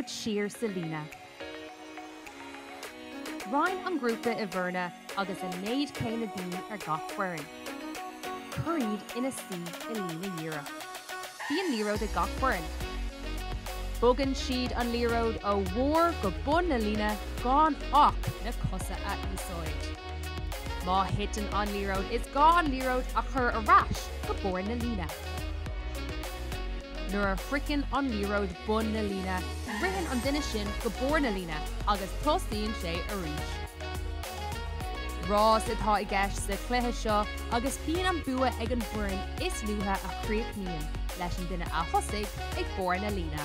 good siar sa líne. Rhain an grúpa I bhfoirne agus a néad céine bhí gach bhfoireann. Cuiríd ina sí I líne dhíreach. Bhí an líróid gach bhfoireann. Bogan siad an líróid ó mhór go bun na líne gán ach na cosa a úsáid. Má hitan an líróid is gá an líróid a chur arás go bór na líne. Nuair a fricin an líróid bun na líne, rihan an duine sin go bór na líne agus tosaíonn sé arís. Rás atá I gceist sa cluiche seo agus bíonn an bua ag an bhfoireann is luatha a chríochnaíonn leis an duine a thosaigh ag bór na líne.